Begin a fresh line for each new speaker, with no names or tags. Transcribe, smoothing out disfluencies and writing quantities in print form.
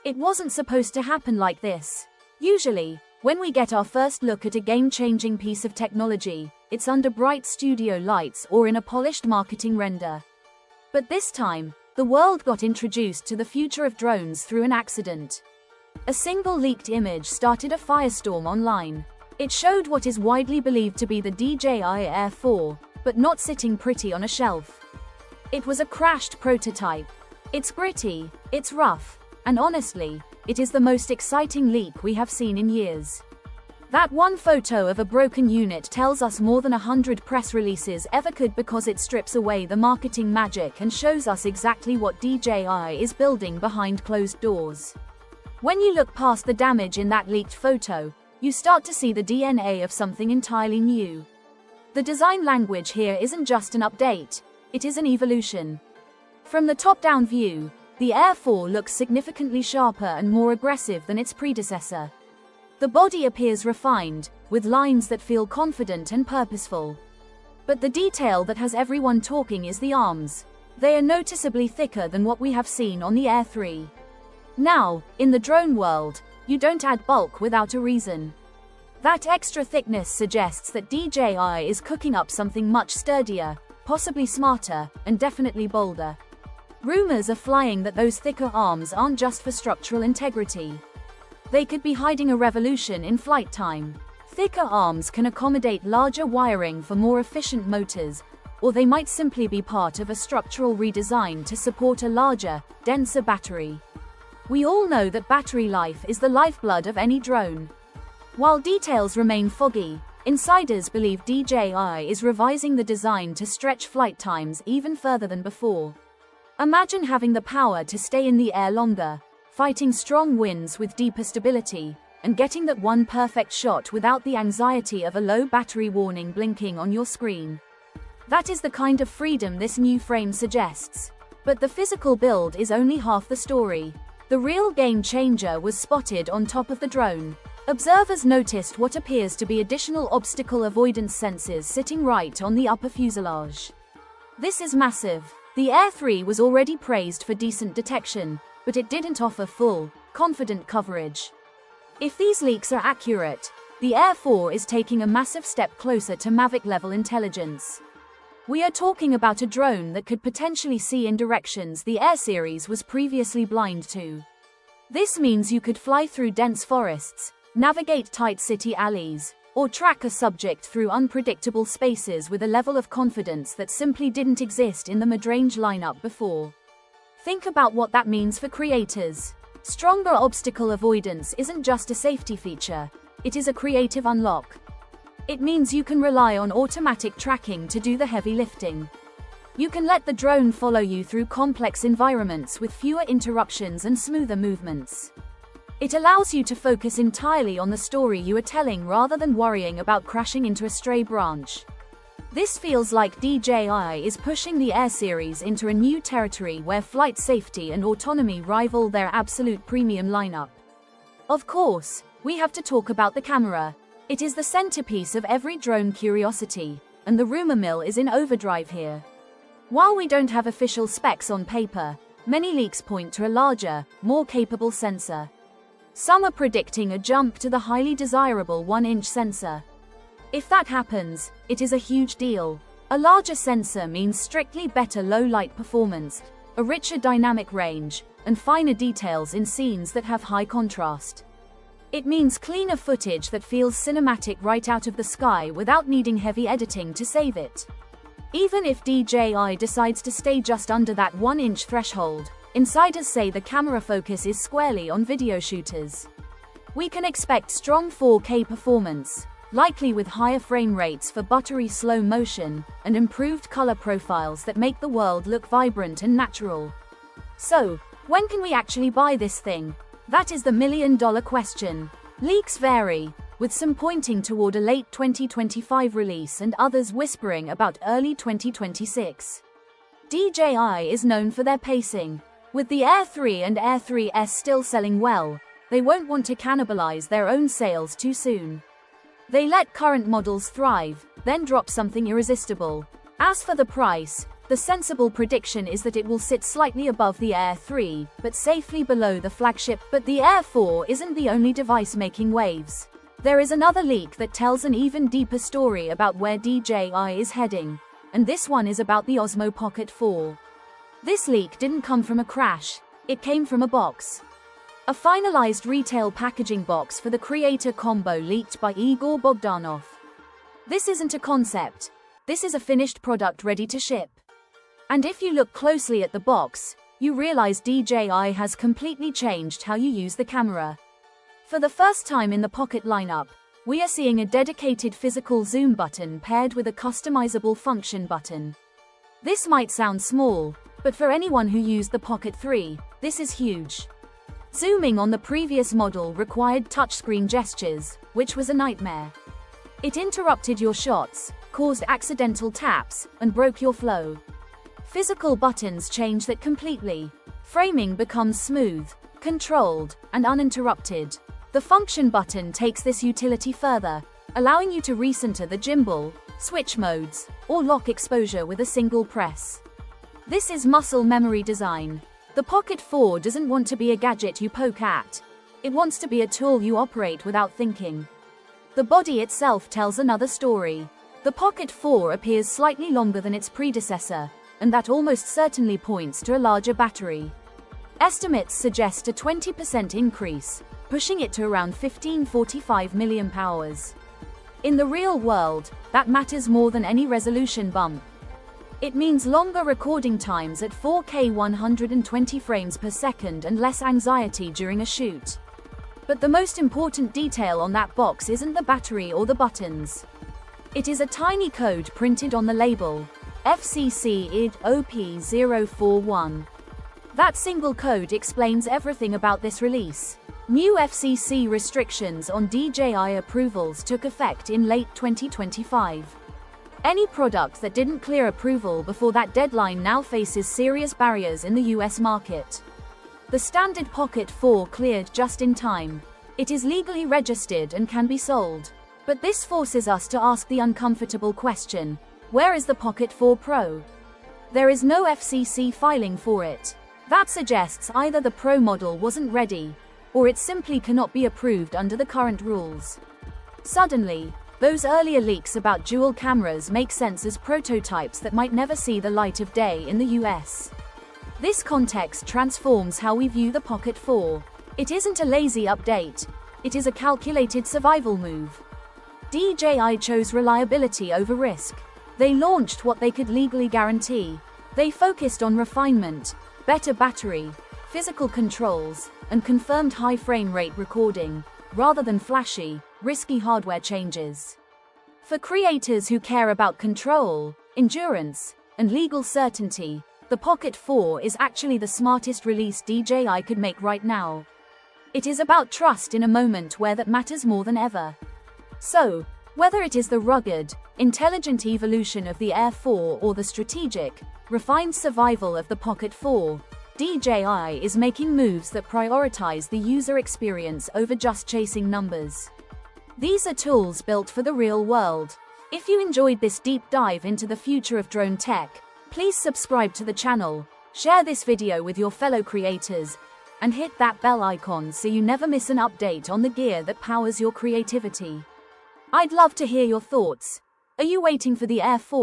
It wasn't supposed to happen like this. Usually, when we get our first look at a game-changing piece of technology, it's under bright studio lights or in a polished marketing render. But this time, the world got introduced to the future of drones through an accident. A single leaked image started a firestorm online. It showed what is widely believed to be the DJI Air 4, but not sitting pretty on a shelf. It was a crashed prototype. It's gritty, it's rough, and honestly, it is the most exciting leak we have seen in years. That one photo of a broken unit tells us more than 100 press releases ever could, because it strips away the marketing magic and shows us exactly what DJI is building behind closed doors. When you look past the damage in that leaked photo, you start to see the DNA of something entirely new. The design language here isn't just an update, it is an evolution. From the top-down view, the Air 4 looks significantly sharper and more aggressive than its predecessor. The body appears refined, with lines that feel confident and purposeful. But the detail that has everyone talking is the arms. They are noticeably thicker than what we have seen on the Air 3. Now, in the drone world, you don't add bulk without a reason. That extra thickness suggests that DJI is cooking up something much sturdier, possibly smarter, and definitely bolder. Rumors are flying that those thicker arms aren't just for structural integrity. They could be hiding a revolution in flight time. Thicker arms can accommodate larger wiring for more efficient motors, or they might simply be part of a structural redesign to support a larger, denser battery. We all know that battery life is the lifeblood of any drone. While details remain foggy, insiders believe DJI is revising the design to stretch flight times even further than before. Imagine having the power to stay in the air longer, fighting strong winds with deeper stability, and getting that one perfect shot without the anxiety of a low battery warning blinking on your screen. That is the kind of freedom this new frame suggests. But the physical build is only half the story. The real game changer was spotted on top of the drone. Observers noticed what appears to be additional obstacle avoidance sensors sitting right on the upper fuselage. This is massive. The Air 3 was already praised for decent detection, but it didn't offer full, confident coverage. If these leaks are accurate, the Air 4 is taking a massive step closer to Mavic-level intelligence. We are talking about a drone that could potentially see in directions the Air series was previously blind to. This means you could fly through dense forests, navigate tight city alleys, or track a subject through unpredictable spaces with a level of confidence that simply didn't exist in the mid-range lineup before. Think about what that means for creators. Stronger obstacle avoidance isn't just a safety feature, it is a creative unlock. It means you can rely on automatic tracking to do the heavy lifting. You can let the drone follow you through complex environments with fewer interruptions and smoother movements. It allows you to focus entirely on the story you are telling rather than worrying about crashing into a stray branch. This feels like DJI is pushing the Air series into a new territory where flight safety and autonomy rival their absolute premium lineup. Of course, we have to talk about the camera. It is the centerpiece of every drone curiosity, and the rumor mill is in overdrive here. While we don't have official specs on paper, many leaks point to a larger, more capable sensor. Some are predicting a jump to the highly desirable 1-inch sensor. If that happens, it is a huge deal. A larger sensor means strictly better low-light performance, a richer dynamic range, and finer details in scenes that have high contrast. It means cleaner footage that feels cinematic right out of the sky without needing heavy editing to save it. Even if DJI decides to stay just under that 1-inch threshold, insiders say the camera focus is squarely on video shooters. We can expect strong 4K performance, likely with higher frame rates for buttery slow motion, and improved color profiles that make the world look vibrant and natural. So, when can we actually buy this thing? That is the million-dollar question. Leaks vary, with some pointing toward a late 2025 release and others whispering about early 2026. DJI is known for their pacing. With the Air 3 and Air 3S still selling well, they won't want to cannibalize their own sales too soon. They let current models thrive, then drop something irresistible. As for the price, The sensible prediction is that it will sit slightly above the Air 3, but safely below the flagship. But the Air 4 isn't the only device making waves. There is another leak that tells an even deeper story about where DJI is heading, and this one is about the Osmo Pocket 4. This leak didn't come from a crash, it came from a box. A finalized retail packaging box for the Creator Combo leaked by Igor Bogdanov. This isn't a concept, this is a finished product ready to ship. And if you look closely at the box, you realize DJI has completely changed how you use the camera. For the first time in the Pocket lineup, we are seeing a dedicated physical zoom button paired with a customizable function button. This might sound small, but for anyone who used the Pocket 3, this is huge. Zooming on the previous model required touchscreen gestures, which was a nightmare. It interrupted your shots, caused accidental taps, and broke your flow. Physical buttons change that completely. Framing becomes smooth, controlled, and uninterrupted. The function button takes this utility further, allowing you to recenter the gimbal, switch modes, or lock exposure with a single press. This is muscle memory design. The Pocket 4 doesn't want to be a gadget you poke at. It wants to be a tool you operate without thinking. The body itself tells another story. The Pocket 4 appears slightly longer than its predecessor, and that almost certainly points to a larger battery. Estimates suggest a 20% increase, pushing it to around 1545 milliamp hours. In the real world, that matters more than any resolution bump. It means longer recording times at 4K 120 frames per second and less anxiety during a shoot. But the most important detail on that box isn't the battery or the buttons. It is a tiny code printed on the label, FCC ID OP041. That single code explains everything about this release. New FCC restrictions on DJI approvals took effect in late 2025. Any product that didn't clear approval before that deadline now faces serious barriers in the US market. The standard Pocket 4 cleared just in time. It is legally registered and can be sold. But this forces us to ask the uncomfortable question: where is the Pocket 4 Pro? There is no FCC filing for it. That suggests either the Pro model wasn't ready, or it simply cannot be approved under the current rules. Suddenly, those earlier leaks about dual cameras make sense as prototypes that might never see the light of day in the US. This context transforms how we view the Pocket 4. It isn't a lazy update, it is a calculated survival move. DJI chose reliability over risk. They launched what they could legally guarantee. They focused on refinement, better battery, physical controls, and confirmed high frame rate recording, rather than flashy, risky hardware changes. For creators who care about control, endurance, and legal certainty, the Pocket 4 is actually the smartest release DJI could make right now. It is about trust in a moment where that matters more than ever. So, whether it is the rugged, intelligent evolution of the Air 4 or the strategic, refined survival of the Pocket 4, DJI is making moves that prioritize the user experience over just chasing numbers. These are tools built for the real world. If you enjoyed this deep dive into the future of drone tech, please subscribe to the channel, share this video with your fellow creators, and hit that bell icon so you never miss an update on the gear that powers your creativity. I'd love to hear your thoughts. Are you waiting for the Air 4?